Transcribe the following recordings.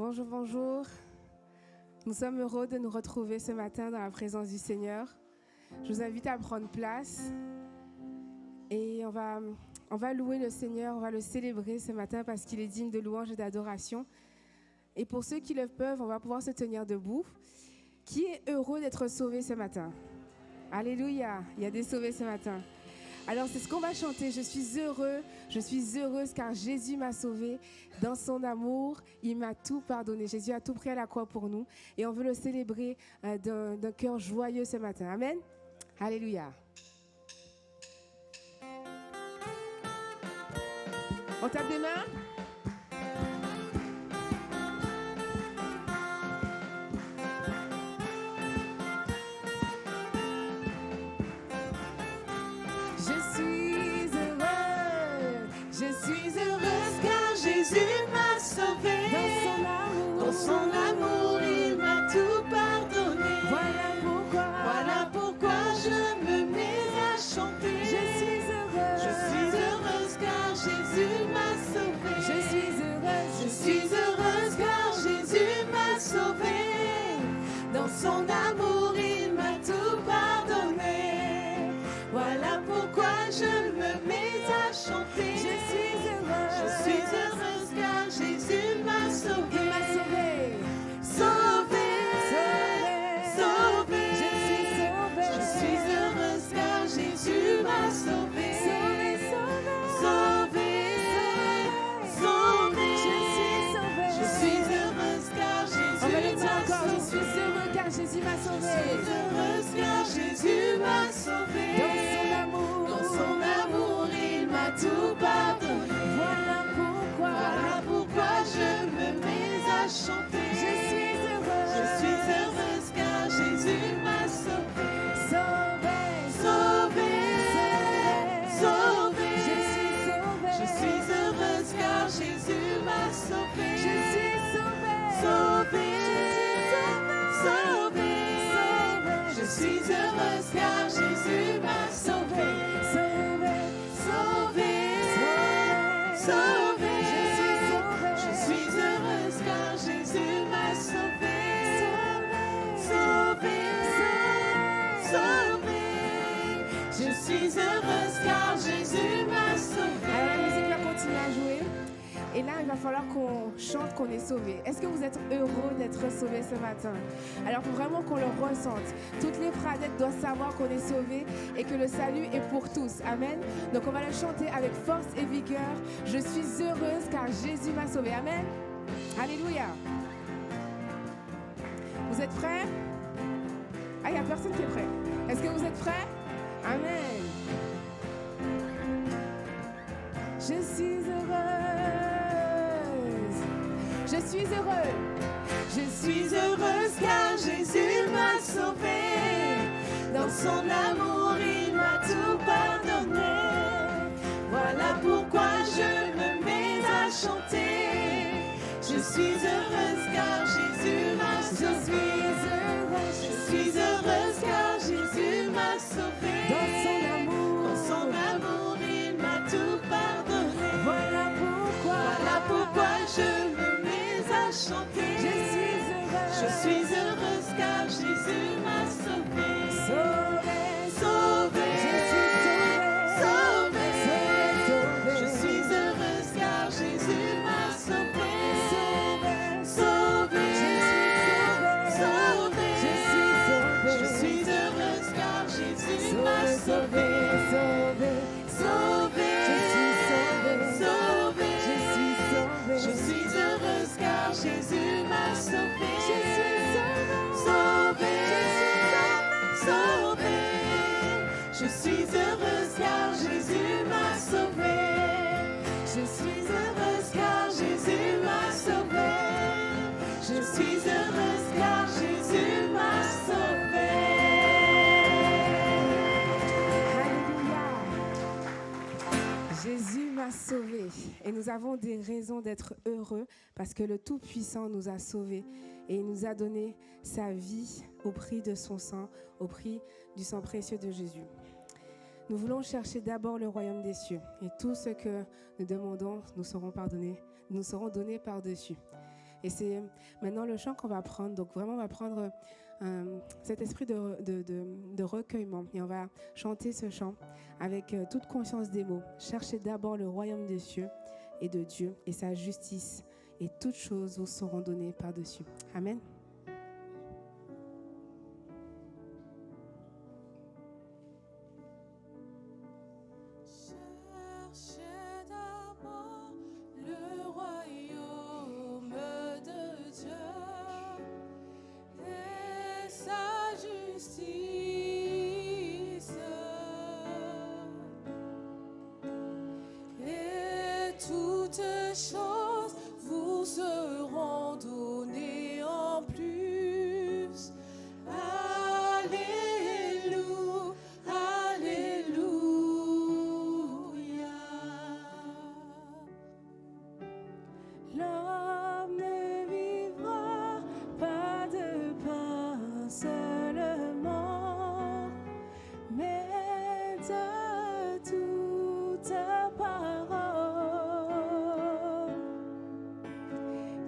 Bonjour, bonjour. Nous sommes heureux de nous retrouver ce matin dans la présence du Seigneur. Je vous invite à prendre place et on va louer le Seigneur, on va le célébrer ce matin parce qu'il est digne de louange et d'adoration. Et pour ceux qui le peuvent, on va pouvoir se tenir debout. Qui est heureux d'être sauvé ce matin? Alléluia, il y a des sauvés ce matin. Alors c'est ce qu'on va chanter. Je suis heureuse car Jésus m'a sauvé. Dans son amour, il m'a tout pardonné. Jésus a tout pris à la croix pour nous et on veut le célébrer d'un cœur joyeux ce matin. Amen. Alléluia. On tape des mains. Je suis heureuse car Jésus m'a sauvé. Dans son amour, il m'a tout pardonné. Voilà pourquoi je me mets à chanter. Je suis heureuse car Jésus m'a sauvé. Je suis heureuse car Jésus m'a sauvé. Dans son amour, il m'a tout pardonné. Voilà pourquoi je me mets à chanter. Je suis heureuse car Jésus m'a sauvé. Sauvé. Je suis heureuse car Jésus m'a sauvé. Sauvé. Je suis heureuse car Jésus m'a sauvé. Je suis heureuse car Jésus m'a sauvé. Dans son amour, il m'a tout pardonné. Voilà pourquoi je me mets à chanter. Je suis heureuse car Jésus m'a sauvé. Sauvé. Je suis heureuse car Jésus m'a sauvé. Sauvé. Je suis heureuse car Jésus m'a sauvé. Sauvé. Je suis heureuse car Jésus m'a sauvé. Je suis heureuse car Jésus m'a sauvé. Alors la musique va continuer à jouer. Et là, il va falloir qu'on chante qu'on est sauvé. Est-ce que vous êtes heureux d'être sauvé ce matin? Alors, pour vraiment qu'on le ressente, toutes les phrasettes doivent savoir qu'on est sauvé et que le salut est pour tous. Amen. Donc, on va le chanter avec force et vigueur. Je suis heureuse car Jésus m'a sauvé. Amen. Alléluia. Vous êtes prêts? Ah, il n'y a personne qui est prêt. Est-ce que vous êtes prêts? Amen. Je suis heureux. Je suis heureuse car Jésus m'a sauvé. Dans son amour, il m'a tout pardonné. Voilà pourquoi je me mets à chanter. Je suis heureuse car Jésus m'a sauvé. Je suis heureuse car Jésus m'a sauvé. Dans son amour, il m'a tout pardonné. Voilà pourquoi je me mets à chanter. Je suis heureuse car Jésus m'a sauvé. Sauvé. Je suis heureuse car Jésus m'a sauvé. Sauvé. Je suis heureuse car Jésus m'a sauvé. Je suis heureuse car Jésus m'a sauvé. Je suis heureuse car Jésus m'a sauvé. Je suis heureuse car Jésus m'a sauvé. Je suis heureuse car Jésus m'a sauvé. Alléluia. Jésus m'a sauvé. Et nous avons des raisons d'être heureux parce que le Tout-Puissant nous a sauvés et il nous a donné sa vie au prix de son sang, au prix du sang précieux de Jésus. Nous voulons chercher d'abord le royaume des cieux et tout ce que nous demandons nous seront pardonnés, nous serons donnés par-dessus. Et c'est maintenant le chant qu'on va prendre. Donc vraiment, on va prendre cet esprit de recueillement. Et on va chanter ce chant avec toute conscience des mots. Cherchez d'abord le royaume des cieux et de Dieu et sa justice. Et toutes choses vous seront données par-dessus. Amen. Choses vous seront données en plus. Alléluia, alléluia. L'homme ne vivra pas de pain seulement, mais de toute parole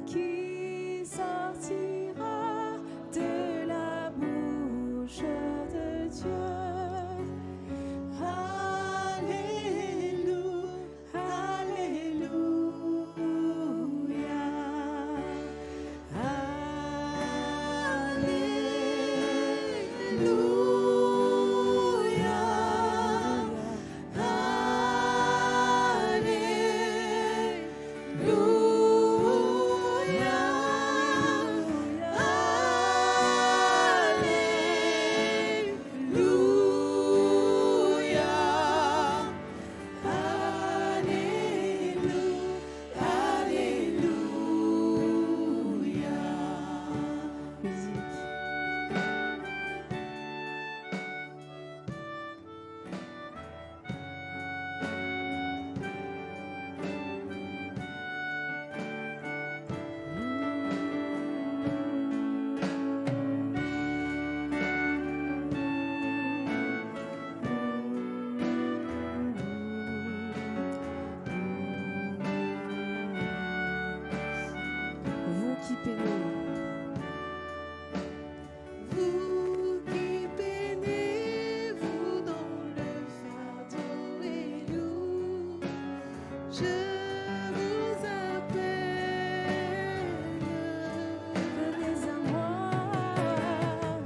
qui sortira de la bouche de Dieu. Alléluia, alléluia, Vous qui peinez, vous qui peinez, vous dont le fardeau est lourd, je vous appelle.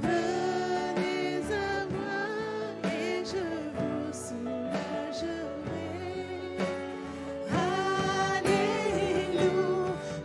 Venez à moi et je vous soulagerai. Alléluia, alléluia.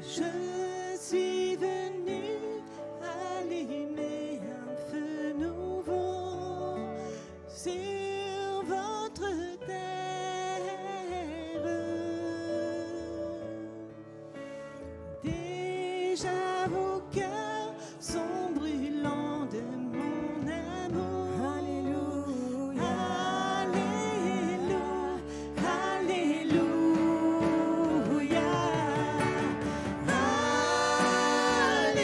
Je suis venu allumer un feu nouveau sur votre terre. Déjà vos cœurs sont brûlants de mon amour. Alléluia, alléluia, alléluia. Alléluia,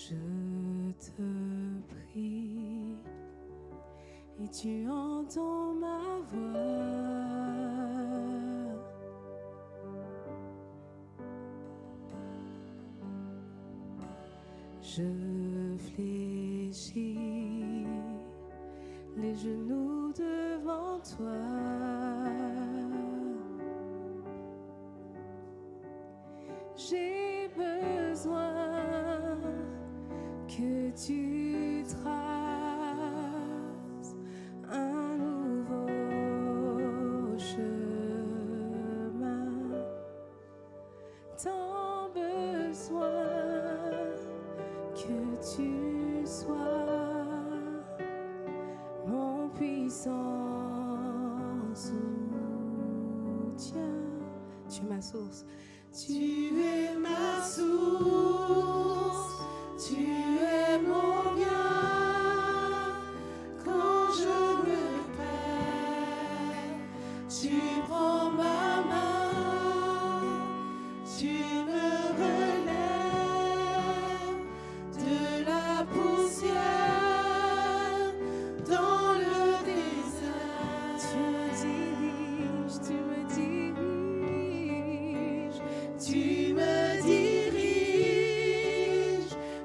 Je te prie et tu entends ma voix. Je fléchis les genoux devant toi. J'ai besoin que tu traces un nouveau chemin. Tant besoin que tu sois mon puissant soutien. Tu es ma source. Tu es ma source, tu es mon bien. Quand je me perds, tu prends ma main, tu me relèves de la poussière dans le désert. Tu me diriges, tu me diriges. Tu me diriges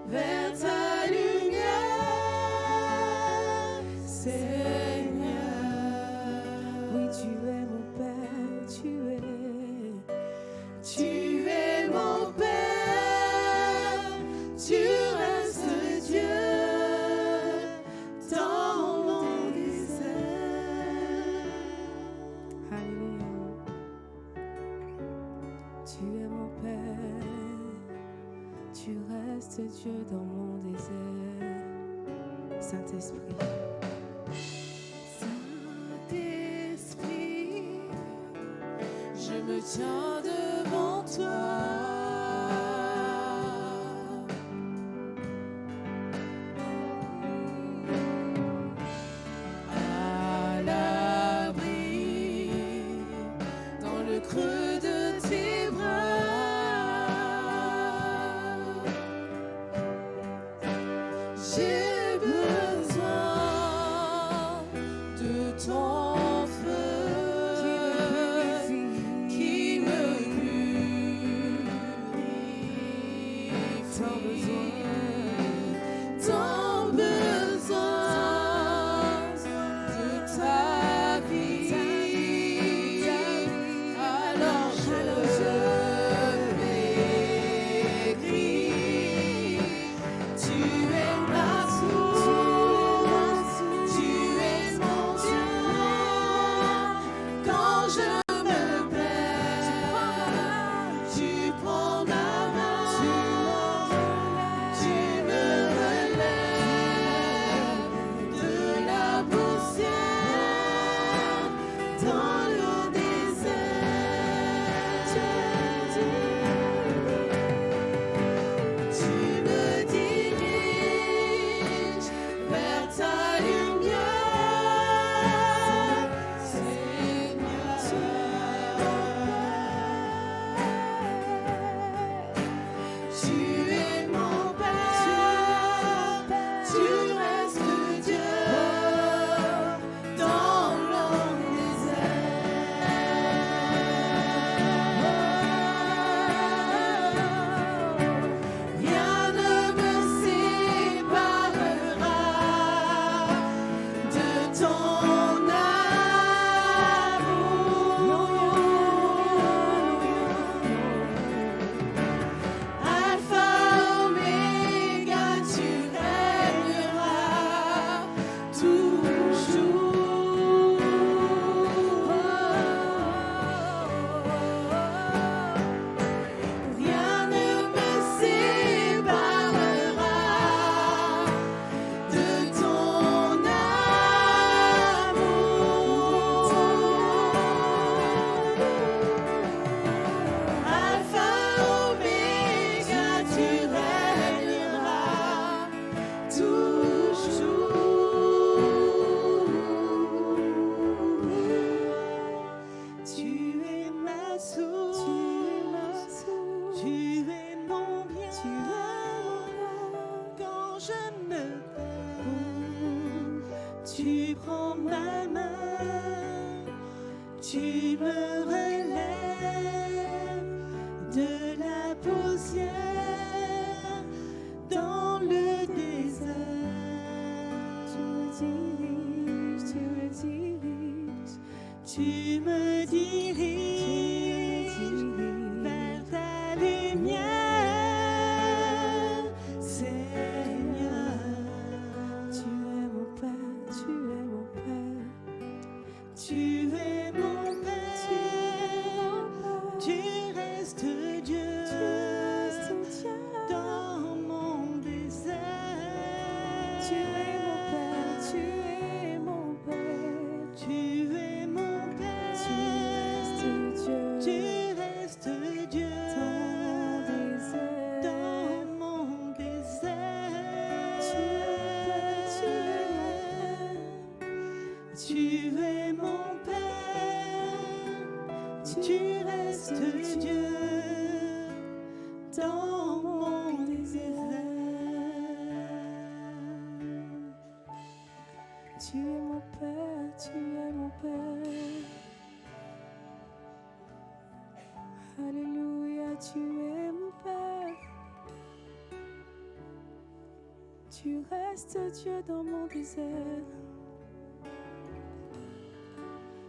vers ta lumière, Seigneur. Oui, tu es mon Père, tu es mon Père, tu restes Dieu dans mon désert. Alléluia. Tu es mon Père, tu restes Dieu dans mon désert. Saint-Esprit. Saint-Esprit, je me tiens devant toi. À l'abri, dans le creux de tes bras, j'ai besoin de ton feu qui me purifie. Tant besoin de ta vie. Alors Tu me relèves de la poussière dans le désert. Tu me diriges vers ta lumière, Seigneur. Tu es mon Père, tu es mon Père. Tu es mon Père, tu restes Dieu dans mon désert. Tu es mon Père, tu es mon Père. Tu es mon Père, tu restes Dieu dans mon désert. Tu es mon Père, tu restes Dieu dans mon désert. Tu es mon Père, tu es mon Père. Alléluia, tu es mon Père. Tu restes Dieu dans mon désert.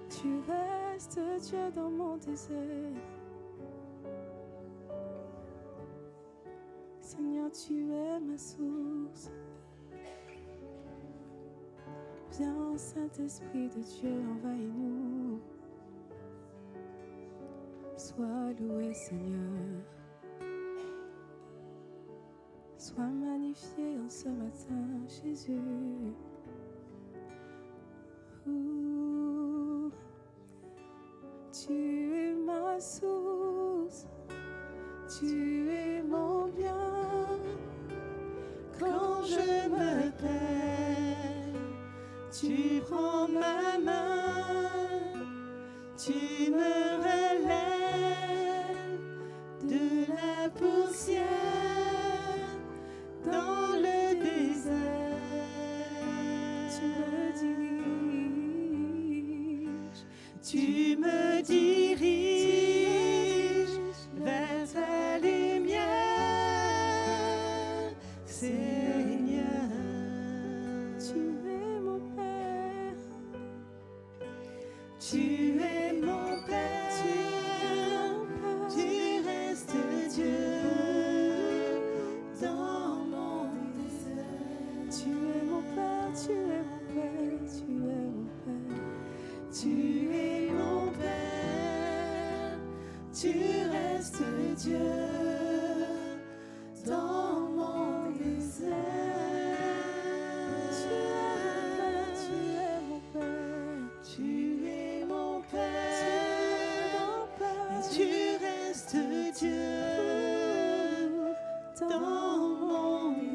Tu restes Dieu dans mon désert. Seigneur, tu es ma source. Viens, Saint-Esprit de Dieu, envahis-nous. Sois loué, Seigneur. Sois magnifié en ce matin, Jésus. Tu es ma source, tu es mon bien. Quand je me perds, tu prends ma main, tu me relèves de la poussière dans le désert. Tu me diriges, tu me diriges vers ta lumière, Seigneur. Tu es mon Père, tu es mon Père, tu restes Dieu dans mon désert. Tu es mon Père, tu es mon Père, tu es mon Père. Tu es mon Père, tu restes Dieu dans mon désert. Tu es mon Père, tu es mon Père, et tu restes Dieu dans mon désert.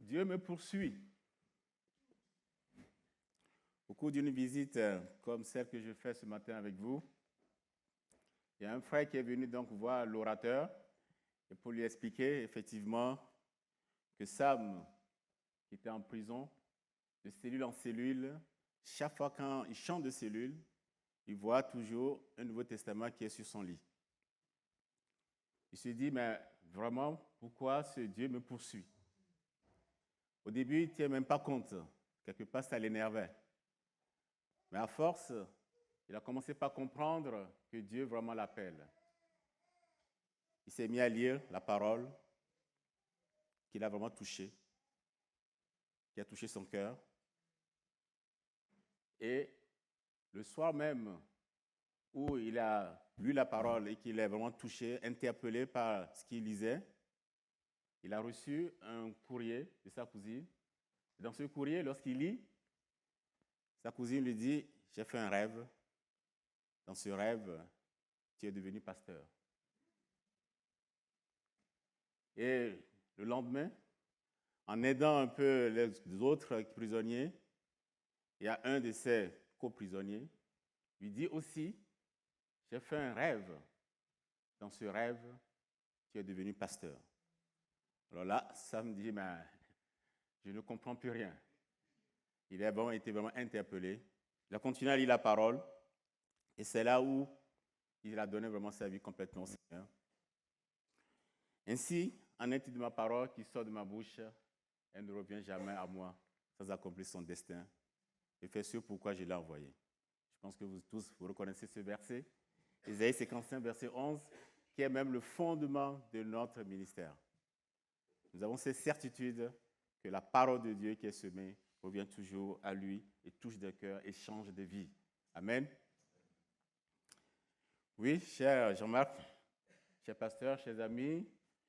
Dieu me poursuit. Au cours d'une visite comme celle que je fais ce matin avec vous, il y a un frère qui est venu donc voir l'orateur et pour lui expliquer effectivement que Sam, qui était en prison, de cellule en cellule, chaque fois quand il change de cellule, il voit toujours un Nouveau Testament qui est sur son lit. Il se dit, mais vraiment, pourquoi ce Dieu me poursuit? Au début, il ne tient même pas compte. Quelque part, ça l'énervait. Mais à force, il a commencé par comprendre que Dieu vraiment l'appelle. Il s'est mis à lire la parole qu'il a vraiment touchée, qui a touché son cœur. Et le soir même où il a lu la parole et qu'il est vraiment touché, interpellé par ce qu'il lisait, il a reçu un courrier de sa cousine. Dans ce courrier, lorsqu'il lit, sa cousine lui dit, « J'ai fait un rêve. Dans ce rêve, tu es devenu pasteur. » Et le lendemain, en aidant un peu les autres prisonniers, il y a un de ses coprisonniers lui dit aussi, j'ai fait un rêve. Dans ce rêve, tu es devenu pasteur. Alors là, ça me dit, mais je ne comprends plus rien. Il a été vraiment interpellé. Il a continué à lire la parole. Et c'est là où il a donné vraiment sa vie complètement au Seigneur. Ainsi, en est de ma parole qui sort de ma bouche, elle ne revient jamais à moi sans accomplir son destin. Et fait ce pourquoi je l'ai envoyé. Je pense que vous tous, vous reconnaissez ce verset. Ésaïe 55, verset 11, qui est même le fondement de notre ministère. Nous avons cette certitude que la parole de Dieu qui est semée revient toujours à lui et touche des cœurs et change de vie. Amen. Oui, cher Jean-Marc, cher pasteur, chers amis,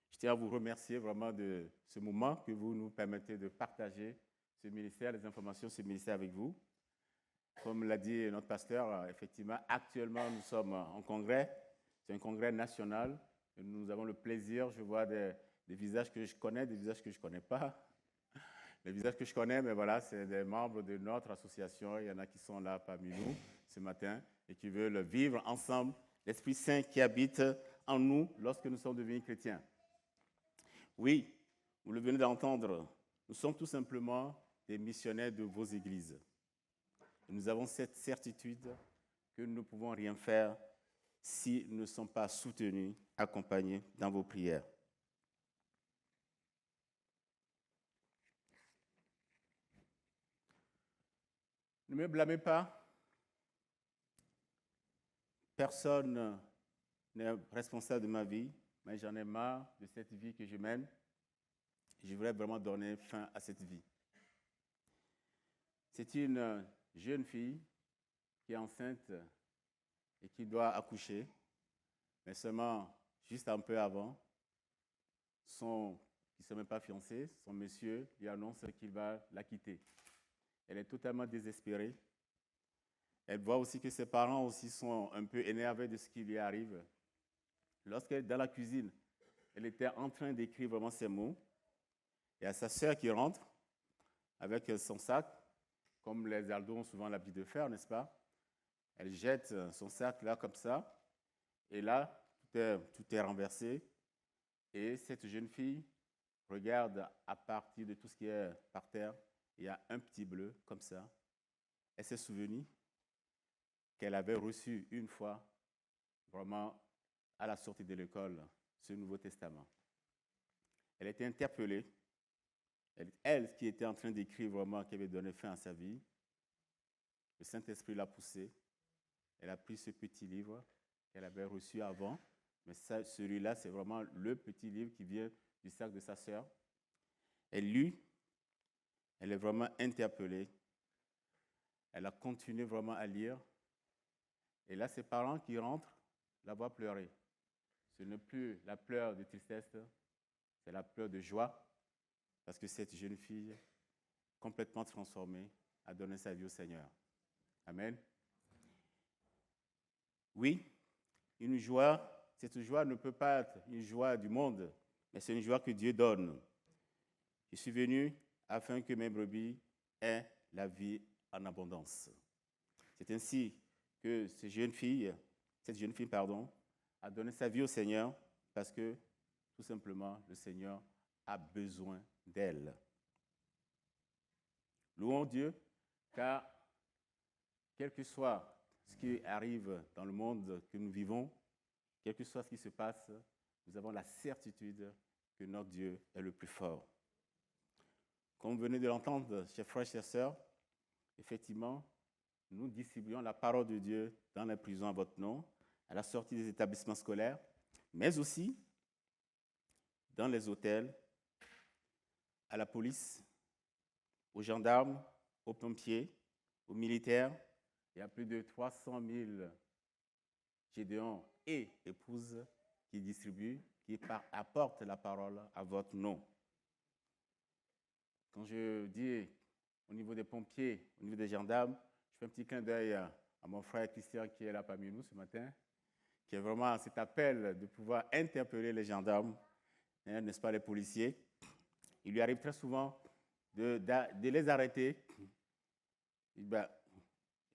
je tiens à vous remercier vraiment de ce moment que vous nous permettez de partager ce ministère, les informations de ce ministère avec vous. Comme l'a dit notre pasteur, effectivement, actuellement, nous sommes en congrès. C'est un congrès national. Et nous avons le plaisir, je vois des visages que je connais, des visages que je ne connais pas. Les visages que je connais, mais voilà, c'est des membres de notre association. Il y en a qui sont là parmi nous ce matin et qui veulent vivre ensemble l'Esprit Saint qui habite en nous lorsque nous sommes devenus chrétiens. Oui, vous le venez d'entendre, nous sommes tout simplement des missionnaires de vos églises. Nous avons cette certitude que nous ne pouvons rien faire si nous ne sommes pas soutenus, accompagnés dans vos prières. Ne me blâmez pas. Personne n'est responsable de ma vie, mais j'en ai marre de cette vie que je mène. Je voudrais vraiment donner fin à cette vie. C'est une jeune fille qui est enceinte et qui doit accoucher, mais seulement juste un peu avant, qui ne sont même pas fiancé, son monsieur lui annonce qu'il va la quitter. Elle est totalement désespérée. Elle voit aussi que ses parents aussi sont un peu énervés de ce qui lui arrive. Lorsqu'elle est dans la cuisine, elle était en train d'écrire vraiment ces mots. Il y a sa sœur qui rentre avec son sac, comme les ados ont souvent l'habitude de faire, n'est-ce pas? Elle jette son sac là comme ça, et là, tout est renversé. Et cette jeune fille regarde à partir de tout ce qui est par terre, il y a un petit bleu comme ça. Elle s'est souvenue qu'elle avait reçu une fois, vraiment à la sortie de l'école, ce Nouveau Testament. Elle était interpellée. Elle qui était en train d'écrire vraiment, qui avait donné fin à sa vie, le Saint-Esprit l'a poussée. Elle a pris ce petit livre qu'elle avait reçu avant, mais celui-là, c'est vraiment le petit livre qui vient du sac de sa sœur. Elle lut, elle est vraiment interpellée. Elle a continué vraiment à lire. Et là, ses parents qui rentrent la voient pleurer. Ce n'est plus la pleur de tristesse, c'est la pleur de joie, parce que cette jeune fille, complètement transformée, a donné sa vie au Seigneur. Amen. Oui, une joie, cette joie ne peut pas être une joie du monde, mais c'est une joie que Dieu donne. Je suis venu afin que mes brebis aient la vie en abondance. C'est ainsi que cette jeune fille, a donné sa vie au Seigneur parce que, tout simplement, le Seigneur a besoin d'elle. Louons Dieu, car quel que soit ce qui arrive dans le monde que nous vivons, quel que soit ce qui se passe, nous avons la certitude que notre Dieu est le plus fort. Comme vous venez de l'entendre, chers frères et chères sœurs, effectivement, nous distribuons la parole de Dieu dans les prisons à votre nom, à la sortie des établissements scolaires, mais aussi dans les hôtels, à la police, aux gendarmes, aux pompiers, aux militaires. Il y a plus de 300 000 Gédéons et épouses qui distribuent, qui apportent la parole à votre nom. Quand je dis au niveau des pompiers, au niveau des gendarmes, je fais un petit clin d'œil à mon frère Christian qui est là parmi nous ce matin, qui est vraiment cet appel de pouvoir interpeller les gendarmes, n'est-ce pas, les policiers. il lui arrive très souvent de les arrêter.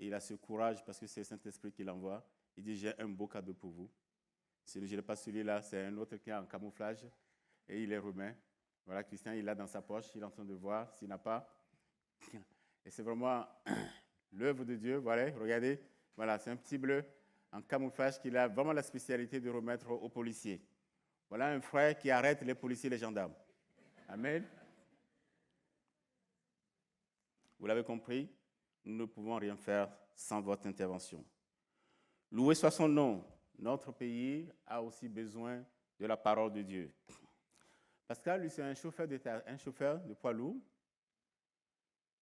Et il a ce courage parce que c'est le Saint-Esprit qui l'envoie. Il dit, j'ai un beau cadeau pour vous. Si je n'ai pas celui-là, c'est un autre qui est en camouflage et il est remet. Voilà, Christian, il l'a dans sa poche, il est en train de voir s'il n'a pas. Et c'est vraiment l'œuvre de Dieu. Voilà, regardez, voilà, c'est un petit bleu en camouflage qu'il a vraiment la spécialité de remettre aux policiers. Voilà un frère qui arrête les policiers et les gendarmes. Amen. Vous l'avez compris, nous ne pouvons rien faire sans votre intervention. Loué soit son nom. Notre pays a aussi besoin de la parole de Dieu. Pascal, lui, c'est un chauffeur de poids lourd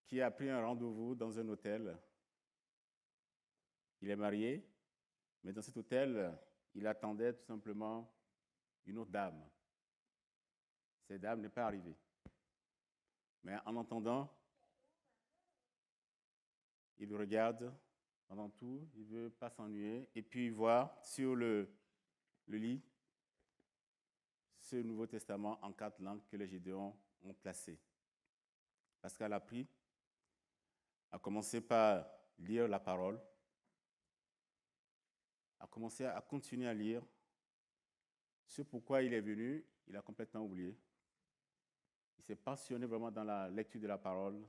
qui a pris un rendez-vous dans un hôtel. Il est marié, mais dans cet hôtel, il attendait tout simplement une autre dame. Cette dame n'est pas arrivée. Mais en entendant, il regarde pendant tout, il ne veut pas s'ennuyer, et puis il voit sur le lit ce Nouveau Testament en 4 langues que les Gédéons ont placé. Pascal a pris, a commencé par lire la parole, a commencé à continuer à lire. Ce pourquoi il est venu, il a complètement oublié. Il s'est passionné vraiment dans la lecture de la parole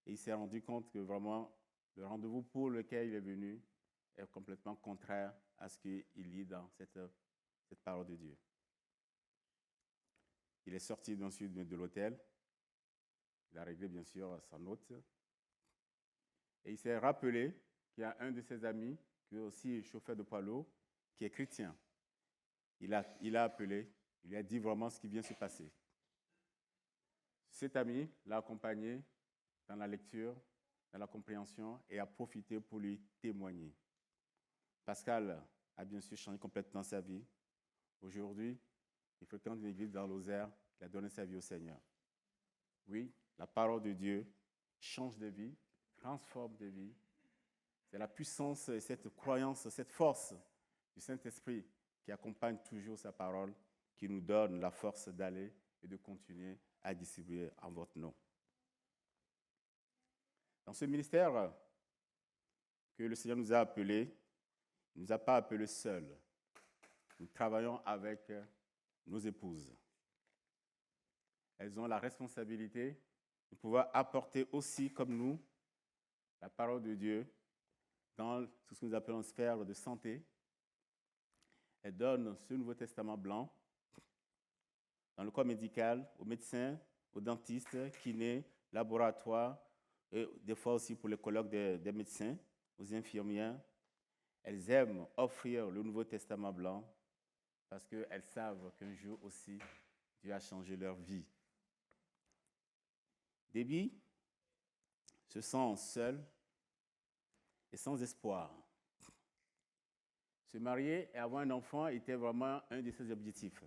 et il s'est rendu compte que vraiment le rendez-vous pour lequel il est venu est complètement contraire à ce qu'il lit dans cette parole de Dieu. Il est sorti ensuite de l'hôtel. Il a réglé bien sûr sa note. Et il s'est rappelé qu'il y a un de ses amis, qui est aussi chauffeur de poids lourd, qui est chrétien. Il a appelé, il lui a dit vraiment ce qui vient se passer. Cet ami l'a accompagné dans la lecture, dans la compréhension et a profité pour lui témoigner. Pascal a bien sûr changé complètement sa vie. Aujourd'hui, il fréquente une église dans l'Osaire, il a donné sa vie au Seigneur. Oui, la parole de Dieu change de vie, transforme de vie. C'est la puissance et cette croyance, cette force du Saint-Esprit qui accompagne toujours sa parole, qui nous donne la force d'aller et de continuer à distribuer en votre nom. Dans ce ministère que le Seigneur nous a appelé, il ne nous a pas appelés seuls. Nous travaillons avec nos épouses. Elles ont la responsabilité de pouvoir apporter aussi, comme nous, la parole de Dieu dans tout ce que nous appelons sphère de santé. Elles donnent ce Nouveau Testament blanc dans le corps médical, aux médecins, aux dentistes, kinés, laboratoires, et des fois aussi pour les colloques des médecins, aux infirmières. Elles aiment offrir le Nouveau Testament blanc parce qu'elles savent qu'un jour aussi, Dieu a changé leur vie. Debbie se sent seule et sans espoir. Se marier et avoir un enfant était vraiment un de ses objectifs.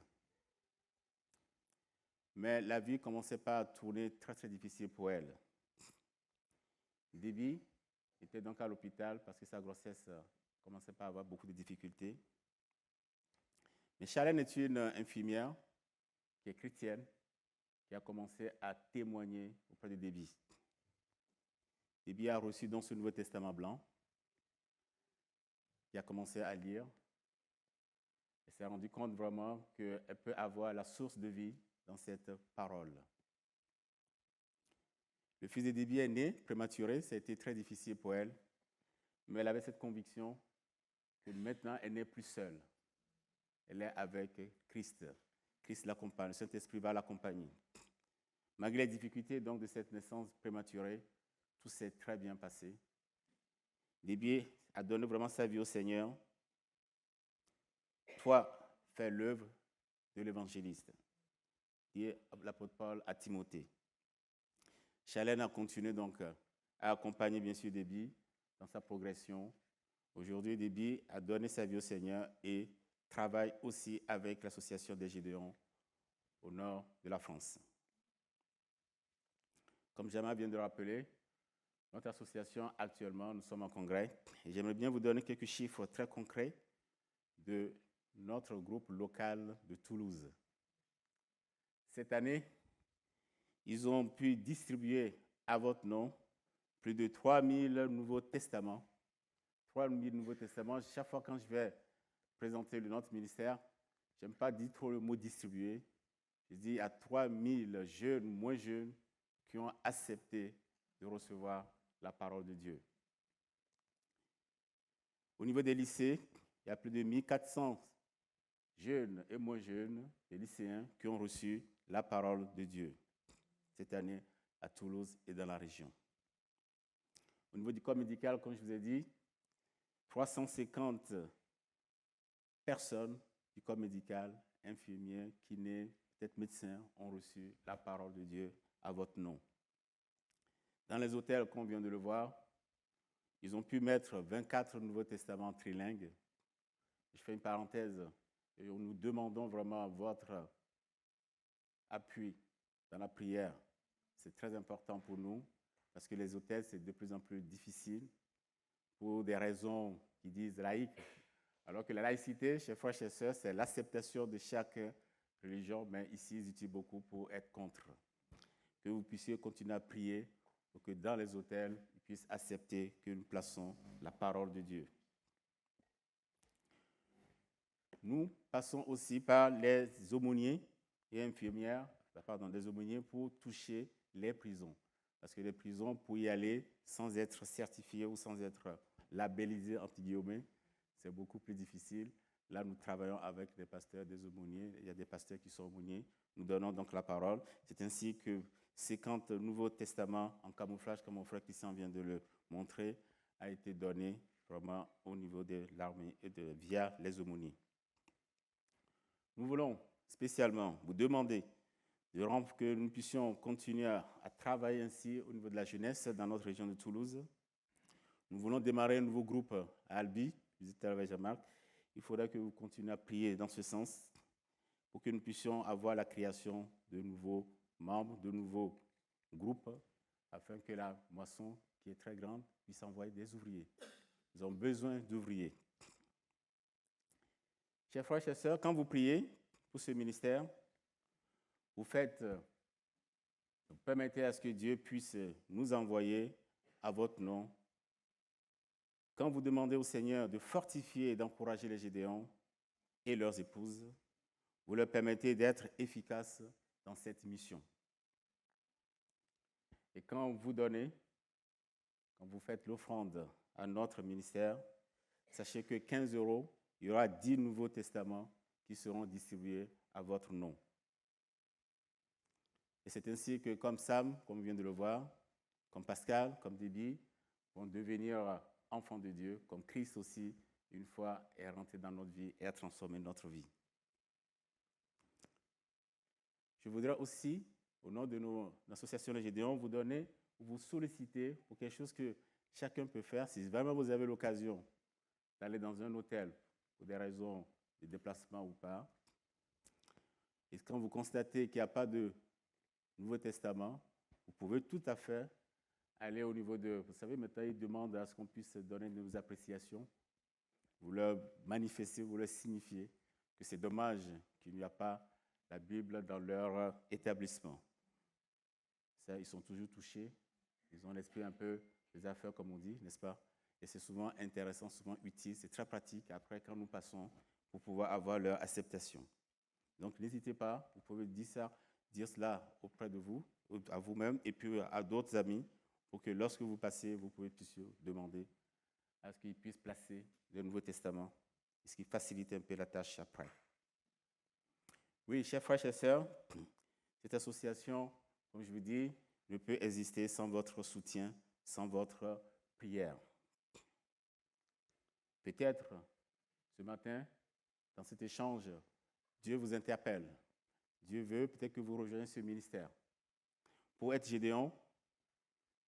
Mais la vie commençait pas à tourner très très difficile pour elle. Debbie était donc à l'hôpital parce que sa grossesse commençait pas à avoir beaucoup de difficultés. Mais Charlène est une infirmière qui est chrétienne, qui a commencé à témoigner auprès de Debbie. Debbie a reçu donc ce Nouveau Testament blanc, qui a commencé à lire, et s'est rendu compte vraiment qu'elle peut avoir la source de vie dans cette parole. Le fils de Debbie est né prématuré, ça a été très difficile pour elle, mais elle avait cette conviction que maintenant elle n'est plus seule. Elle est avec Christ. Christ l'accompagne, le Saint-Esprit va l'accompagner. Malgré les difficultés donc de cette naissance prématurée, tout s'est très bien passé. Debbie a donné vraiment sa vie au Seigneur. Toi, fais l'œuvre de l'évangéliste, dit l'apôtre Paul à Timothée. Charlène a continué donc à accompagner bien sûr Debbie dans sa progression. Aujourd'hui, Debbie a donné sa vie au Seigneur et travaille aussi avec l'association des Gédéons au nord de la France. Comme Jamal vient de le rappeler, notre association actuellement, nous sommes en congrès et j'aimerais bien vous donner quelques chiffres très concrets de notre groupe local de Toulouse. cette année, ils ont pu distribuer à votre nom plus de 3000 Nouveaux Testaments. 3000 Nouveaux Testaments. Chaque fois quand je vais présenter notre ministère, je n'aime pas dire trop le mot distribuer. Je dis à 3000 jeunes, moins jeunes, qui ont accepté de recevoir la parole de Dieu. Au niveau des lycées, il y a plus de 1400 jeunes et moins jeunes, des lycéens, qui ont reçu la parole de Dieu cette année à Toulouse et dans la région. Au niveau du corps médical, comme je vous ai dit, 350 personnes du corps médical, infirmiers, kinés, peut-être médecins, ont reçu la parole de Dieu à votre nom. Dans les hôtels, comme on vient de le voir, ils ont pu mettre 24 Nouveaux Testaments trilingues. Je fais une parenthèse et nous demandons vraiment votre appui dans la prière. C'est très important pour nous parce que les hôtels, c'est de plus en plus difficile pour des raisons qui disent laïques. Alors que la laïcité, chez frères et sœurs, c'est l'acceptation de chaque religion, mais ici, ils utilisent beaucoup pour être contre. Que vous puissiez continuer à prier pour que dans les hôtels, ils puissent accepter que nous plaçons la parole de Dieu. Nous passons aussi par les aumôniers et infirmières, des aumôniers pour toucher les prisons. Parce que les prisons, pour y aller sans être certifié ou sans être labellisé, entre guillemets, c'est beaucoup plus difficile. Là, nous travaillons avec des pasteurs, des aumôniers. Il y a des pasteurs qui sont aumôniers. Nous donnons donc la parole. C'est ainsi que 50 Nouveaux Testaments en camouflage, comme mon frère Christian vient de le montrer, a été donné vraiment au niveau de l'armée et via les aumôniers. Nous voulons spécialement vous demander que nous puissions continuer à travailler ainsi au niveau de la jeunesse dans notre région de Toulouse. Nous voulons démarrer un nouveau groupe à Albi, visiter avec Jean-Marc. Il faudra que vous continuiez à prier dans ce sens pour que nous puissions avoir la création de nouveaux membres, de nouveaux groupes, afin que la moisson, qui est très grande, puisse envoyer des ouvriers. Nous avons besoin d'ouvriers. Chers frères et sœurs, quand vous priez pour ce ministère, vous permettez à ce que Dieu puisse nous envoyer à votre nom. Quand vous demandez au Seigneur de fortifier et d'encourager les Gédéons et leurs épouses, vous leur permettez d'être efficaces dans cette mission. Et quand vous donnez, quand vous faites l'offrande à notre ministère, sachez que 15 €, il y aura 10 Nouveaux Testaments qui seront distribués à votre nom. Et c'est ainsi que, comme Sam, comme on vient de le voir, comme Pascal, comme Debbie, vont devenir enfants de Dieu, comme Christ aussi, une fois est rentré dans notre vie et a transformé notre vie. Je voudrais aussi, au nom de l'association Les Gédéons, vous solliciter pour quelque chose que chacun peut faire. Si vraiment vous avez l'occasion d'aller dans un hôtel pour des raisons de déplacement ou pas, et quand vous constatez qu'il n'y a pas de Nouveau Testament, vous pouvez tout à fait aller au niveau de... Vous savez, maintenant, ils demandent à ce qu'on puisse donner nos appréciations. Vous leur manifestez, vous leur signifiez que c'est dommage qu'il n'y a pas la Bible dans leur établissement. Ça, ils sont toujours touchés. Ils ont l'esprit un peu des affaires, comme on dit, n'est-ce pas? Et c'est souvent intéressant, souvent utile. C'est très pratique après quand nous passons pour pouvoir avoir leur acceptation. Donc, n'hésitez pas. Vous pouvez dire cela auprès de vous, à vous-même, et puis à d'autres amis, pour que lorsque vous passez, vous pouvez demander à ce qu'ils puissent placer le Nouveau Testament, ce qui facilite un peu la tâche après. Oui, chers frères et sœurs, cette association, comme je vous dis, ne peut exister sans votre soutien, sans votre prière. Peut-être ce matin, dans cet échange, Dieu vous interpelle. Dieu veut peut-être que vous rejoigniez ce ministère. Pour être Gédéon,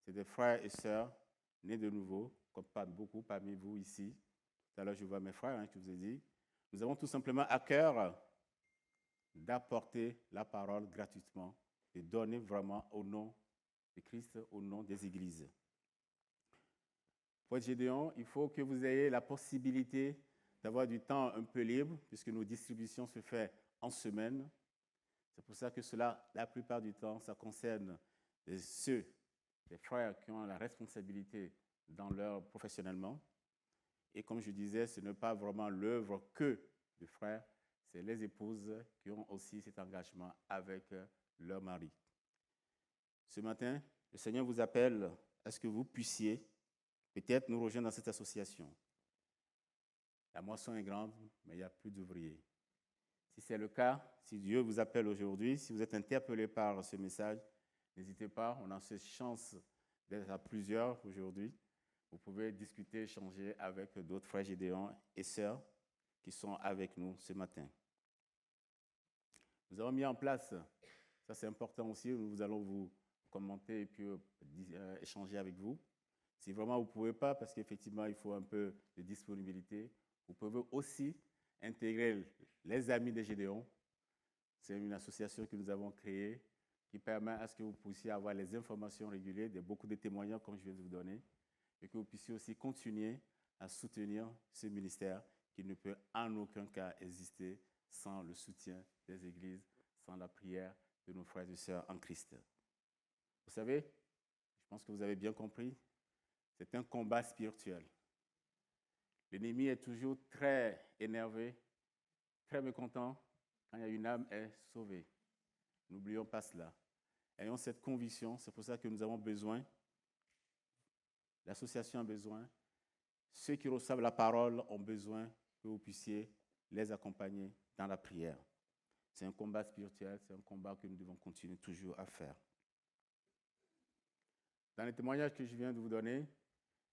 c'est des frères et sœurs nés de nouveau, comme pas beaucoup parmi vous ici. Tout à l'heure, je vois mes frères, je vous ai dit. Nous avons tout simplement à cœur d'apporter la parole gratuitement et donner vraiment au nom de Christ, au nom des églises. Pour être Gédéon, il faut que vous ayez la possibilité d'avoir du temps un peu libre, puisque nos distributions se font en semaine. C'est pour ça que cela, la plupart du temps, ça concerne ceux, les frères qui ont la responsabilité dans leur professionnellement. Et comme je disais, ce n'est pas vraiment l'œuvre que des frères, c'est les épouses qui ont aussi cet engagement avec leur mari. Ce matin, le Seigneur vous appelle à ce que vous puissiez peut-être nous rejoindre dans cette association. La moisson est grande, mais il n'y a plus d'ouvriers. Si c'est le cas, si Dieu vous appelle aujourd'hui, si vous êtes interpellé par ce message, n'hésitez pas, on a cette chance d'être à plusieurs aujourd'hui. Vous pouvez discuter, échanger avec d'autres frères Gédéon et sœurs qui sont avec nous ce matin. Nous avons mis en place, ça c'est important aussi, nous allons vous commenter et puis échanger avec vous. Si vraiment vous ne pouvez pas, parce qu'effectivement il faut un peu de disponibilité, vous pouvez aussi intégrer les Amis de Gédéon. C'est une association que nous avons créée qui permet à ce que vous puissiez avoir les informations régulières, beaucoup de témoignages comme je viens de vous donner, et que vous puissiez aussi continuer à soutenir ce ministère qui ne peut en aucun cas exister sans le soutien des églises, sans la prière de nos frères et sœurs en Christ. Vous savez, je pense que vous avez bien compris, c'est un combat spirituel. L'ennemi est toujours très énervé, très mécontent quand il y a une âme est sauvée. N'oublions pas cela. Ayons cette conviction, c'est pour ça que nous avons besoin, l'association a besoin, ceux qui reçoivent la parole ont besoin que vous puissiez les accompagner dans la prière. C'est un combat spirituel, c'est un combat que nous devons continuer toujours à faire. Dans les témoignages que je viens de vous donner,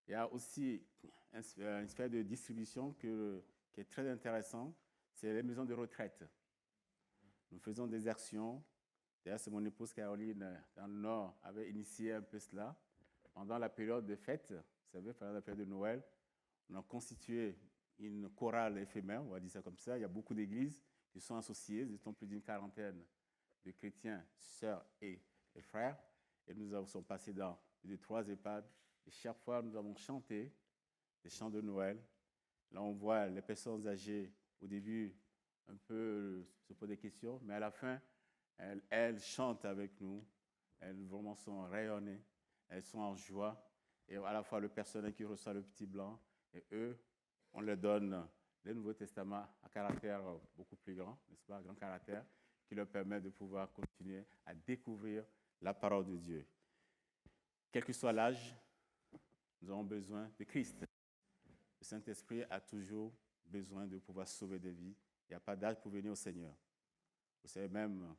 il y a aussi une sphère de distribution qui est très intéressante, c'est les maisons de retraite. Nous faisons des actions. D'ailleurs, c'est mon épouse Caroline, dans le Nord, avait initié un peu cela. Pendant la période de fête, vous savez, pendant la période de Noël, on a constitué une chorale éphémère, on va dire ça comme ça. Il y a beaucoup d'églises qui sont associées, nous étions plus d'une quarantaine de chrétiens, sœurs et frères. Et nous sommes passés dans les 3 EHPAD. Et chaque fois, nous avons chanté des chants de Noël. Là, on voit les personnes âgées, au début, un peu se posent des questions, mais à la fin, elles chantent avec nous. Elles vraiment sont rayonnées. Elles sont en joie. Et à la fois, le personnel qui reçoit le petit blanc, et eux, on leur donne le Nouveau Testament à caractère beaucoup plus grand, n'est-ce pas, grand caractère, qui leur permet de pouvoir continuer à découvrir la parole de Dieu. Quel que soit l'âge, nous avons besoin de Christ. Le Saint-Esprit a toujours besoin de pouvoir sauver des vies. Il n'y a pas d'âge pour venir au Seigneur. Vous savez même,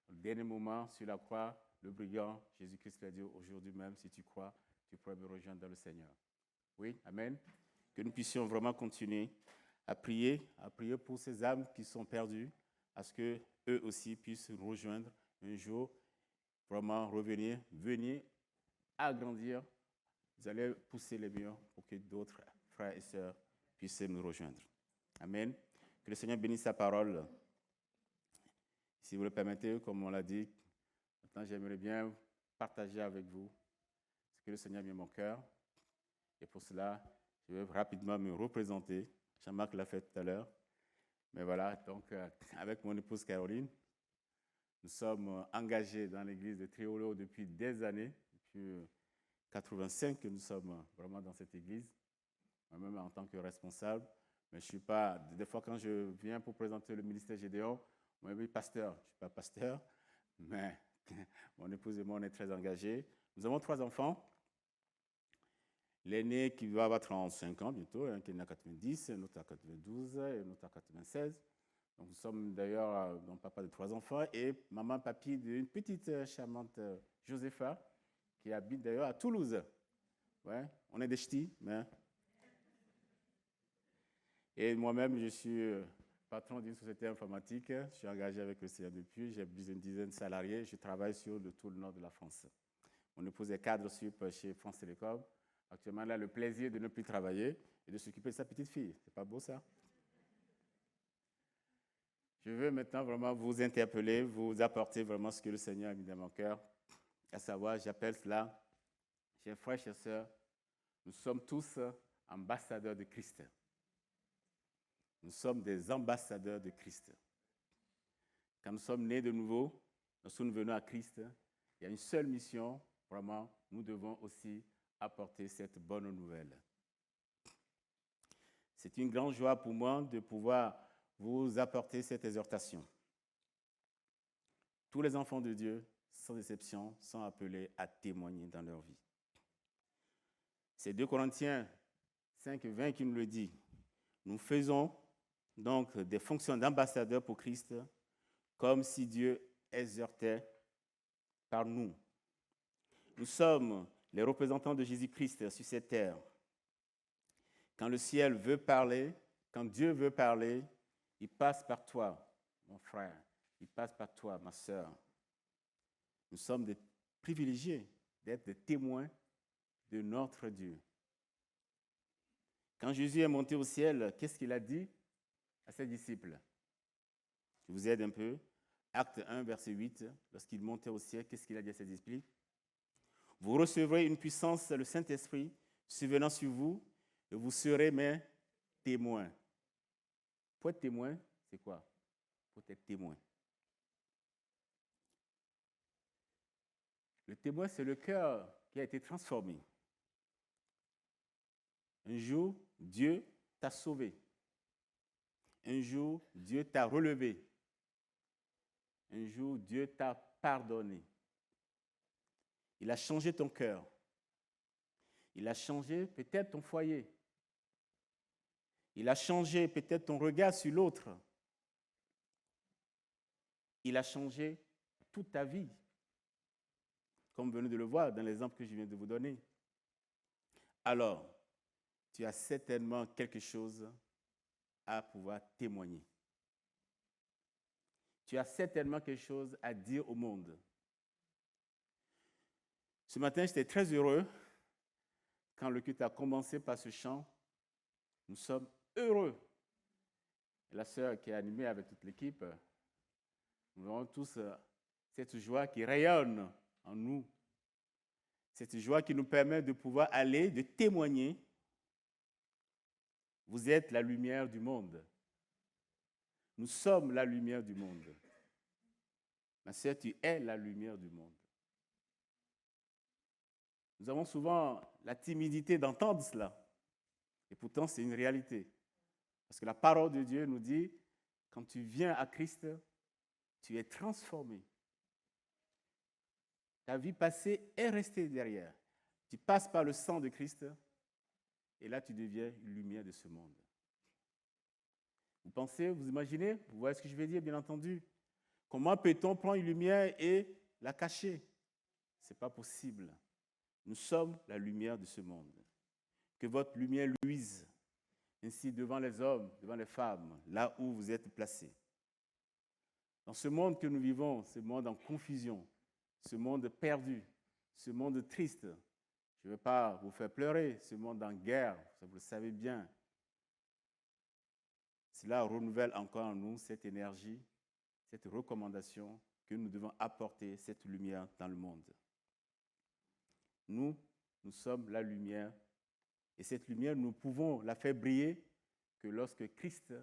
au dernier moment, sur la croix, le brigand, Jésus-Christ l'a dit, aujourd'hui même, si tu crois, tu pourrais me rejoindre dans le Seigneur. Oui, amen. Que nous puissions vraiment continuer à prier pour ces âmes qui sont perdues, à ce qu'eux aussi puissent nous rejoindre un jour, vraiment revenir, venir agrandir. Vous allez pousser les murs pour que d'autres frères et sœurs puissent nous rejoindre. Amen. Que le Seigneur bénisse sa parole. Si vous le permettez, comme on l'a dit, maintenant j'aimerais bien partager avec vous ce que le Seigneur a mis à mon cœur. Et pour cela, je vais rapidement me représenter. Jean-Marc l'a fait tout à l'heure. Mais voilà, donc avec mon épouse Caroline, nous sommes engagés dans l'église de Triolo depuis des années, depuis 85 que nous sommes vraiment dans cette église, moi-même en tant que responsable. Mais je ne suis pas, des fois quand je viens pour présenter le ministère Gédéon, on m'a dit pasteur. Je ne suis pas pasteur, mais mon épouse et moi, on est très engagés. Nous avons 3 enfants. L'aîné qui va avoir 35 ans bientôt, qui est né à 90, un autre à 92 et un autre à 96. Donc nous sommes d'ailleurs donc papa de 3 enfants et maman, papy d'une petite charmante Josepha qui habite d'ailleurs à Toulouse. Ouais, on est des ch'tis, mais... Et moi-même, je suis patron d'une société informatique. Je suis engagé avec le Seigneur depuis. J'ai plus d'une dizaine de salariés. Je travaille sur tout le nord de la France. Mon épouse est cadre sup chez France Télécom. Actuellement, elle a le plaisir de ne plus travailler et de s'occuper de sa petite fille. C'est pas beau, ça? Je veux maintenant vraiment vous interpeller, vous apporter vraiment ce que le Seigneur a mis dans mon cœur. À savoir, j'appelle cela, chers frères, chers sœurs, nous sommes tous ambassadeurs de Christ. Nous sommes des ambassadeurs de Christ. quand nous sommes nés de nouveau, lorsque nous venons à Christ, il y a une seule mission, vraiment, nous devons aussi apporter cette bonne nouvelle. C'est une grande joie pour moi de pouvoir vous apporter cette exhortation. Tous les enfants de Dieu, sans exception, sont appelés à témoigner dans leur vie. C'est 2 Corinthiens 5, 20 qui nous le dit. Nous faisons donc des fonctions d'ambassadeurs pour Christ, comme si Dieu exhortait par nous. Nous sommes les représentants de Jésus-Christ sur cette terre. Quand le ciel veut parler, quand Dieu veut parler, il passe par toi, mon frère. Il passe par toi, ma sœur. Nous sommes des privilégiés d'être des témoins de notre Dieu. Quand Jésus est monté au ciel, qu'est-ce qu'il a dit à ses disciples? Je vous aide un peu. Acte 1, verset 8, lorsqu'il montait au ciel, qu'est-ce qu'il a dit à ses disciples? Vous recevrez une puissance, le Saint-Esprit, survenant sur vous, et vous serez mes témoins. Pour être témoin, c'est quoi? Pour être témoin. Le témoin, c'est le cœur qui a été transformé. Un jour, Dieu t'a sauvé. Un jour, Dieu t'a relevé. Un jour, Dieu t'a pardonné. Il a changé ton cœur. Il a changé peut-être ton foyer. Il a changé peut-être ton regard sur l'autre. Il a changé toute ta vie, comme vous venez de le voir dans l'exemple que je viens de vous donner. Alors, tu as certainement quelque chose à pouvoir témoigner. Tu as certainement quelque chose à dire au monde. Ce matin, j'étais très heureux quand le culte a commencé par ce chant. Nous sommes heureux. Et la sœur qui est animée avec toute l'équipe, nous avons tous cette joie qui rayonne en nous. Cette joie qui nous permet de pouvoir aller, de témoigner. Vous êtes la lumière du monde. Nous sommes la lumière du monde. Ma sœur, tu es la lumière du monde. Nous avons souvent la timidité d'entendre cela. Et pourtant, c'est une réalité. Parce que la parole de Dieu nous dit, quand tu viens à Christ, tu es transformé. Ta vie passée est restée derrière. Tu passes par le sang de Christ et là, tu deviens une lumière de ce monde. Vous pensez, vous imaginez, vous voyez ce que je vais dire, bien entendu. Comment peut-on prendre une lumière et la cacher? Ce n'est pas possible. Nous sommes la lumière de ce monde. Que votre lumière luise ainsi devant les hommes, devant les femmes, là où vous êtes placés. Dans ce monde que nous vivons, ce monde en confusion, ce monde perdu, ce monde triste, je ne vais pas vous faire pleurer, ce monde en guerre, vous le savez bien. Cela renouvelle encore en nous cette énergie, cette recommandation que nous devons apporter cette lumière dans le monde. Nous sommes la lumière. Et cette lumière, nous pouvons la faire briller que lorsque Christ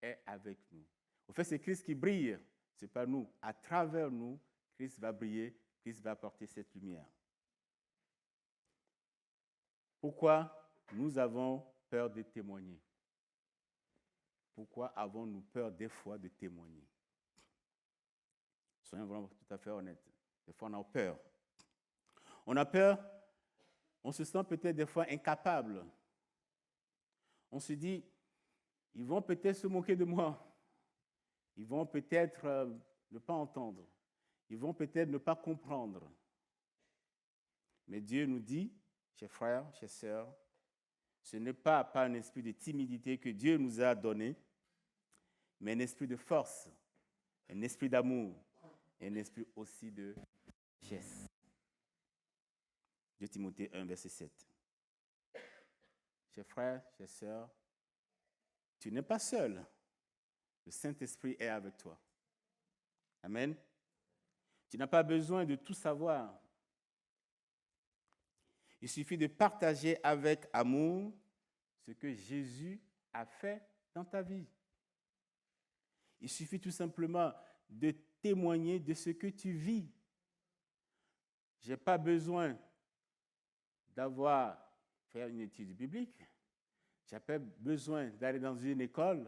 est avec nous. En fait, c'est Christ qui brille, ce n'est pas nous. À travers nous, Christ va briller, Christ va apporter cette lumière. Pourquoi nous avons peur de témoigner? Pourquoi avons-nous peur des fois de témoigner? Soyons vraiment tout à fait honnêtes. Des fois, on a peur. On a peur, on se sent peut-être des fois incapable. On se dit, ils vont peut-être se moquer de moi. Ils vont peut-être ne pas entendre. Ils vont peut-être ne pas comprendre. Mais Dieu nous dit, chers frères, chers sœurs, ce n'est pas par un esprit de timidité que Dieu nous a donné, mais un esprit de force, un esprit d'amour, et un esprit aussi de sagesse. 2 Timothée 1, verset 7. Chers frères, chers sœurs, tu n'es pas seul. Le Saint-Esprit est avec toi. Amen. Tu n'as pas besoin de tout savoir. Il suffit de partager avec amour ce que Jésus a fait dans ta vie. Il suffit tout simplement de témoigner de ce que tu vis. Je n'ai pas besoin d'avoir fait une étude biblique. Je n'ai pas besoin d'aller dans une école.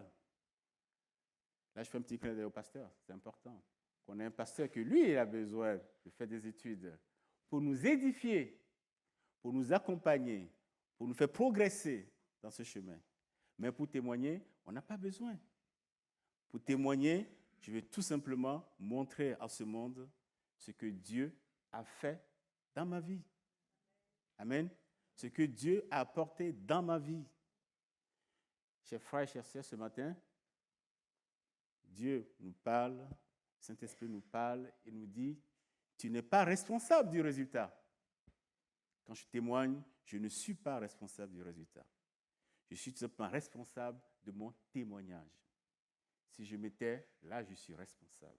Là, je fais un petit clin d'œil au pasteur. C'est important qu'on ait un pasteur que lui, il a besoin de faire des études pour nous édifier, pour nous accompagner, pour nous faire progresser dans ce chemin. Mais pour témoigner, on n'a pas besoin. Pour témoigner, je vais tout simplement montrer à ce monde ce que Dieu a fait dans ma vie. Amen. Ce que Dieu a apporté dans ma vie. Chers frères et chères sœurs, ce matin, Dieu nous parle, le Saint-Esprit nous parle et nous dit, tu n'es pas responsable du résultat. Quand je témoigne, je ne suis pas responsable du résultat. Je suis tout simplement responsable de mon témoignage. Si je m'étais, là, je suis responsable.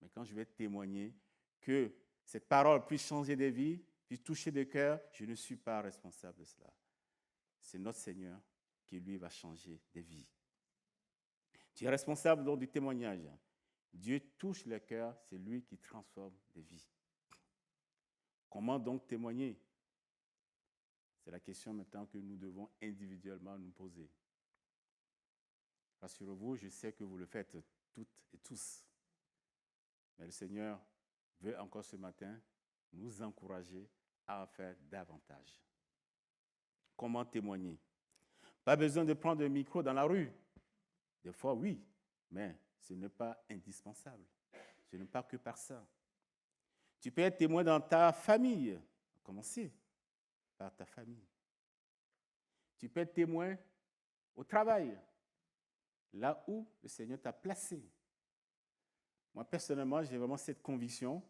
Mais quand je vais témoigner que cette parole puisse changer des vies, puisse toucher des cœurs, je ne suis pas responsable de cela. C'est notre Seigneur qui, lui, va changer des vies. Tu es responsable donc du témoignage. Dieu touche le cœur, c'est lui qui transforme des vies. Comment donc témoigner? C'est la question maintenant que nous devons individuellement nous poser. Rassurez-vous, je sais que vous le faites toutes et tous. Mais le Seigneur veut encore ce matin nous encourager à en faire davantage. Comment témoigner? Pas besoin de prendre un micro dans la rue. Des fois, oui, mais ce n'est pas indispensable. Ce n'est pas que par ça. Tu peux être témoin dans ta famille. Commencez par ta famille. Tu peux être témoin au travail, là où le Seigneur t'a placé. Moi, personnellement, j'ai vraiment cette conviction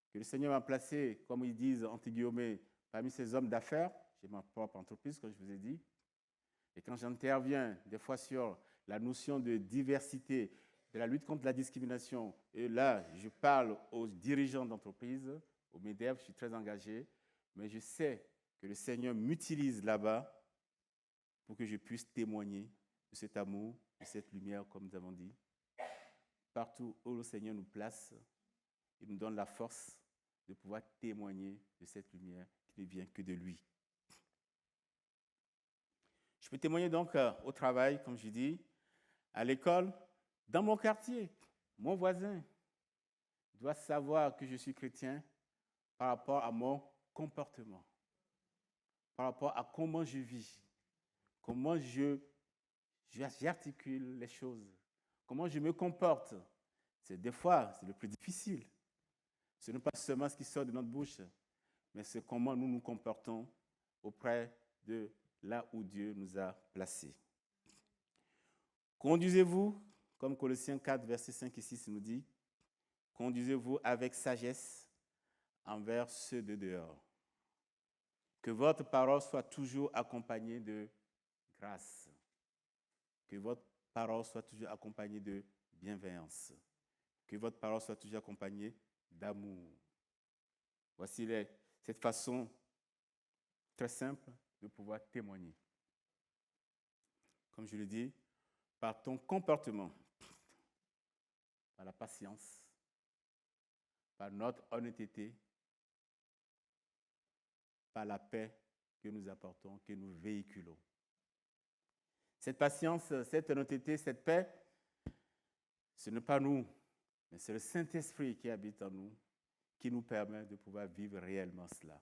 que le Seigneur m'a placé, comme ils disent, entre guillemets, parmi ces hommes d'affaires. J'ai ma propre entreprise, comme je vous ai dit. Et quand j'interviens des fois sur la notion de diversité, de la lutte contre la discrimination, et là, je parle aux dirigeants d'entreprise, aux MEDEF, je suis très engagé, mais je sais que le Seigneur m'utilise là-bas pour que je puisse témoigner de cet amour, de cette lumière, comme nous avons dit. Partout où le Seigneur nous place, il nous donne la force de pouvoir témoigner de cette lumière qui ne vient que de lui. Je peux témoigner donc au travail, comme je dis, à l'école, dans mon quartier. Mon voisin doit savoir que je suis chrétien par rapport à mon comportement, par rapport à comment je vis, comment j'articule les choses, comment je me comporte. Des fois, c'est le plus difficile. Ce n'est pas seulement ce qui sort de notre bouche, mais c'est comment nous nous comportons auprès de là où Dieu nous a placés. Conduisez-vous, comme Colossiens 4, versets 5 et 6 nous dit, conduisez-vous avec sagesse envers ceux de dehors. Que votre parole soit toujours accompagnée de grâce. Que votre parole soit toujours accompagnée de bienveillance. Que votre parole soit toujours accompagnée d'amour. Voici cette façon très simple de pouvoir témoigner. Comme je le dis, par ton comportement, par la patience, par notre honnêteté, par la paix que nous apportons, que nous véhiculons. Cette patience, cette honnêteté, cette paix, ce n'est pas nous, mais c'est le Saint-Esprit qui habite en nous, qui nous permet de pouvoir vivre réellement cela.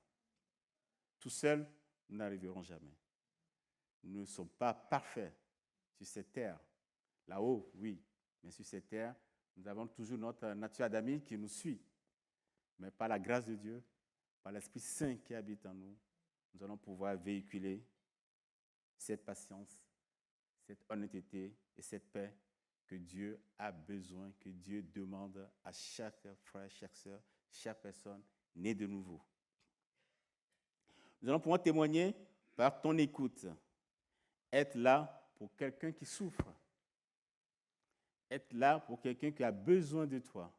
Tout seul, nous n'arriverons jamais. Nous ne sommes pas parfaits sur cette terre. Là-haut, oui, mais sur cette terre, nous avons toujours notre nature adamique qui nous suit. Mais par la grâce de Dieu, par l'Esprit Saint qui habite en nous, nous allons pouvoir véhiculer cette patience, cette honnêteté et cette paix que Dieu a besoin, que Dieu demande à chaque frère, chaque sœur, chaque personne née de nouveau. Nous allons pouvoir témoigner par ton écoute. Être là pour quelqu'un qui souffre. Être là pour quelqu'un qui a besoin de toi.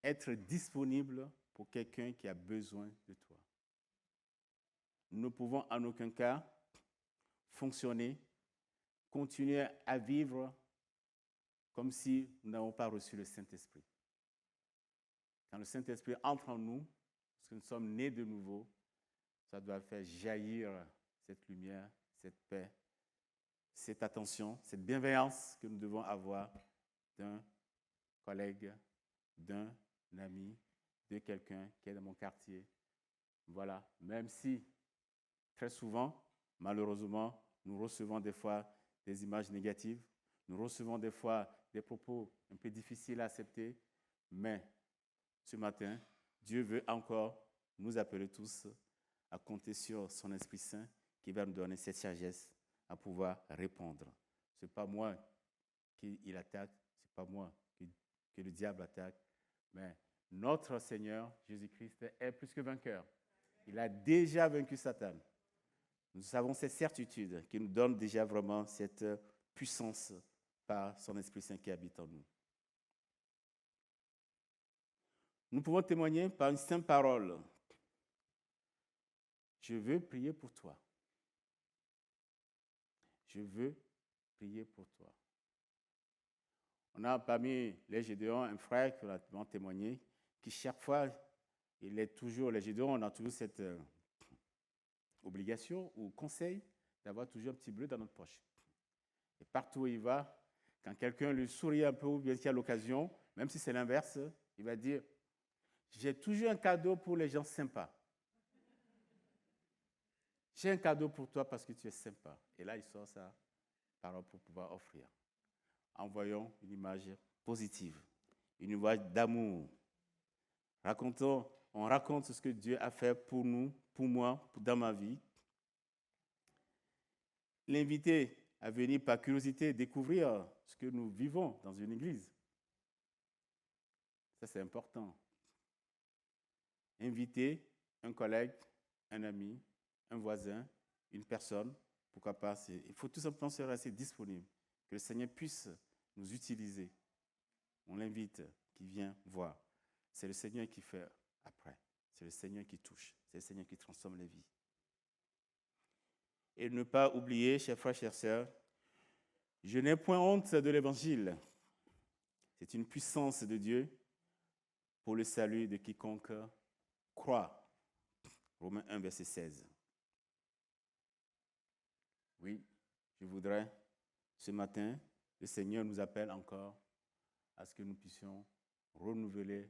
Être disponible pour quelqu'un qui a besoin de toi. Nous ne pouvons en aucun cas fonctionner, continuer à vivre comme si nous n'avons pas reçu le Saint-Esprit. Quand le Saint-Esprit entre en nous, parce que nous sommes nés de nouveau, ça doit faire jaillir cette lumière, cette paix, cette attention, cette bienveillance que nous devons avoir d'un collègue, d'un ami, de quelqu'un qui est dans mon quartier. Voilà, même si très souvent, malheureusement, nous recevons des fois des images négatives, nous recevons des fois des propos un peu difficiles à accepter, mais ce matin, Dieu veut encore nous appeler tous à compter sur son Esprit Saint qui va nous donner cette sagesse à pouvoir répondre. Ce n'est pas moi qu'il attaque, ce n'est pas moi que le diable attaque, mais notre Seigneur Jésus-Christ est plus que vainqueur. Il a déjà vaincu Satan. Nous avons cette certitude qui nous donne déjà vraiment cette puissance par son Esprit Saint qui habite en nous. Nous pouvons témoigner par une simple parole. Je veux prier pour toi. Je veux prier pour toi. On a parmi les Gédéons un frère qui a témoigné, qui chaque fois, il est toujours, les Gédéons, on a toujours cette obligation ou conseil d'avoir toujours un petit bleu dans notre poche. Et partout où il va, quand quelqu'un lui sourit un peu ou bien qu'il y a l'occasion, même si c'est l'inverse, il va dire « J'ai toujours un cadeau pour les gens sympas. J'ai un cadeau pour toi parce que tu es sympa. » Et là, il sort sa parole pour pouvoir offrir. Envoyons une image positive, une image d'amour. On raconte ce que Dieu a fait pour nous, pour moi, dans ma vie. L'inviter à venir par curiosité découvrir ce que nous vivons dans une église. Ça, c'est important. Inviter un collègue, un ami, un voisin, une personne, pourquoi pas. Il faut tout simplement se rester disponible, que le Seigneur puisse nous utiliser. On l'invite, qui vient voir. C'est le Seigneur qui fait après. C'est le Seigneur qui touche. C'est le Seigneur qui transforme les vies. Et ne pas oublier, chers frères, chères sœurs, je n'ai point honte de l'Évangile. C'est une puissance de Dieu pour le salut de quiconque croit. Romains 1, verset 16. Oui, je voudrais, ce matin, le Seigneur nous appelle encore à ce que nous puissions renouveler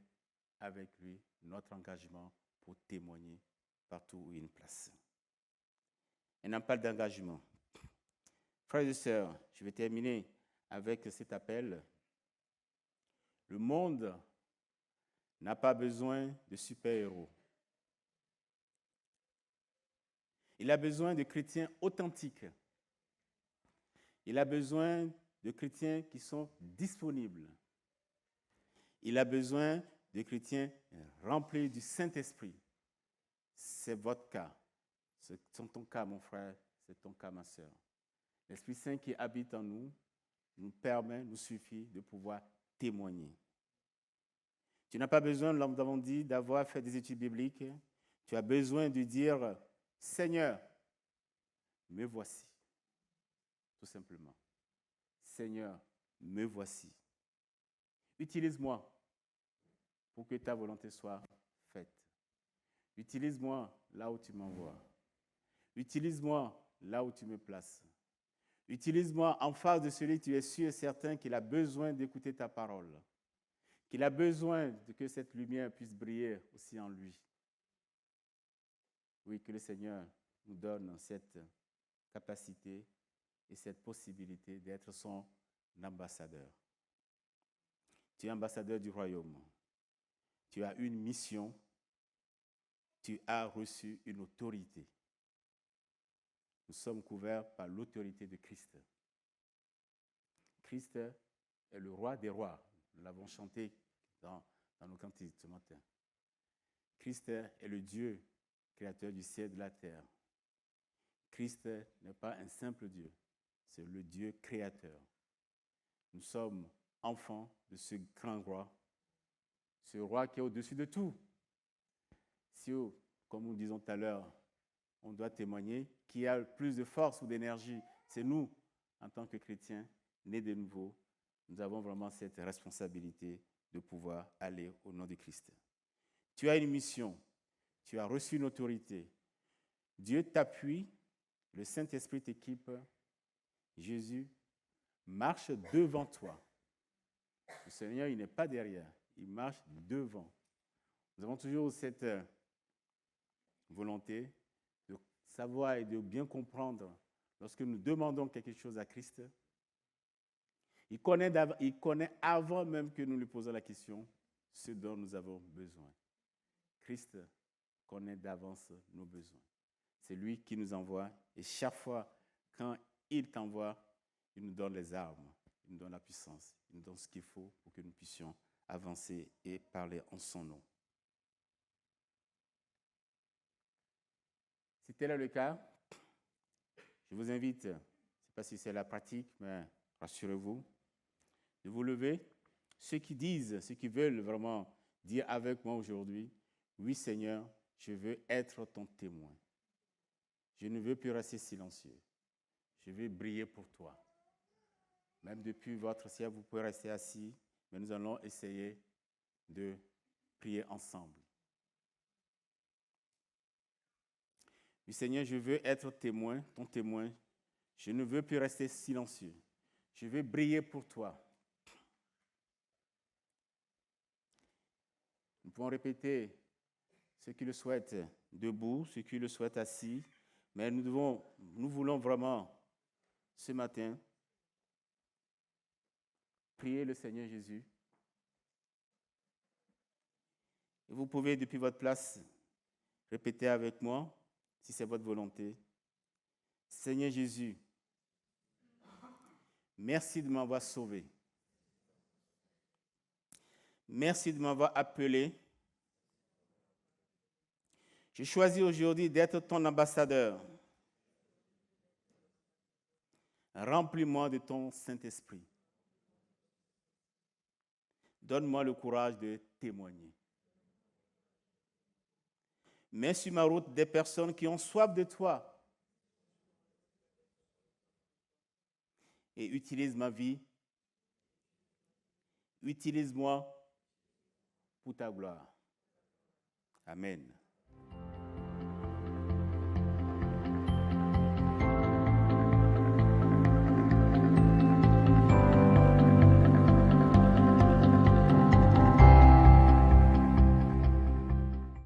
avec lui notre engagement pour témoigner partout où il y a une place. Et non pas d'engagement. Frères et sœurs, je vais terminer avec cet appel. Le monde n'a pas besoin de super-héros. Il a besoin de chrétiens authentiques. Il a besoin de chrétiens qui sont disponibles. Il a besoin de chrétiens remplis du Saint-Esprit. C'est votre cas. C'est ton cas, mon frère. C'est ton cas, ma sœur. L'Esprit Saint qui habite en nous nous permet, nous suffit de pouvoir témoigner. Tu n'as pas besoin, nous avons dit, d'avoir fait des études bibliques. Tu as besoin de dire, Seigneur, me voici. Tout simplement. Seigneur, me voici. Utilise-moi pour que ta volonté soit faite. Utilise-moi là où tu m'envoies. Utilise-moi là où tu me places. Utilise-moi en face de celui que tu es sûr et certain qu'il a besoin d'écouter ta parole, qu'il a besoin de que cette lumière puisse briller aussi en lui. Oui, que le Seigneur nous donne cette capacité et cette possibilité d'être son ambassadeur. Tu es ambassadeur du royaume. Tu as une mission. Tu as reçu une autorité. Nous sommes couverts par l'autorité de Christ. Christ est le roi des rois. Nous l'avons chanté dans nos cantiques ce matin. Christ est le Dieu créateur du ciel et de la terre. Christ n'est pas un simple Dieu, c'est le Dieu créateur. Nous sommes enfants de ce grand roi, ce roi qui est au-dessus de tout. Si, comme nous disons tout à l'heure, on doit témoigner, qui a plus de force ou d'énergie, c'est nous, en tant que chrétiens, nés de nouveau, nous avons vraiment cette responsabilité de pouvoir aller au nom de Christ. Tu as une mission, tu as reçu une autorité. Dieu t'appuie, le Saint-Esprit t'équipe, Jésus marche devant toi. Le Seigneur, il n'est pas derrière, il marche devant. Nous avons toujours cette volonté de savoir et de bien comprendre lorsque nous demandons quelque chose à Christ. Il connaît avant même que nous lui posons la question ce dont nous avons besoin. Christ connaît d'avance nos besoins. C'est lui qui nous envoie et chaque fois quand il t'envoie, il nous donne les armes, il nous donne la puissance, il nous donne ce qu'il faut pour que nous puissions avancer et parler en son nom. Si tel est le cas, je vous invite, je ne sais pas si c'est la pratique, mais rassurez-vous, de vous lever. Ceux qui disent, ceux qui veulent vraiment dire avec moi aujourd'hui, oui Seigneur, je veux être ton témoin. Je ne veux plus rester silencieux. Je veux briller pour toi. Même depuis votre siège, vous pouvez rester assis, mais nous allons essayer de prier ensemble. Oui Seigneur, je veux être témoin, ton témoin. Je ne veux plus rester silencieux. Je veux briller pour toi. Nous pouvons répéter ceux qui le souhaitent debout, ceux qui le souhaitent assis, mais nous voulons vraiment ce matin prier le Seigneur Jésus. Et vous pouvez depuis votre place répéter avec moi, si c'est votre volonté. Seigneur Jésus, merci de m'avoir sauvé. Merci de m'avoir appelé. Je choisis aujourd'hui d'être ton ambassadeur. Remplis-moi de ton Saint-Esprit. Donne-moi le courage de témoigner. Mets sur ma route des personnes qui ont soif de toi. Et utilise ma vie. Utilise-moi pour ta gloire. Amen.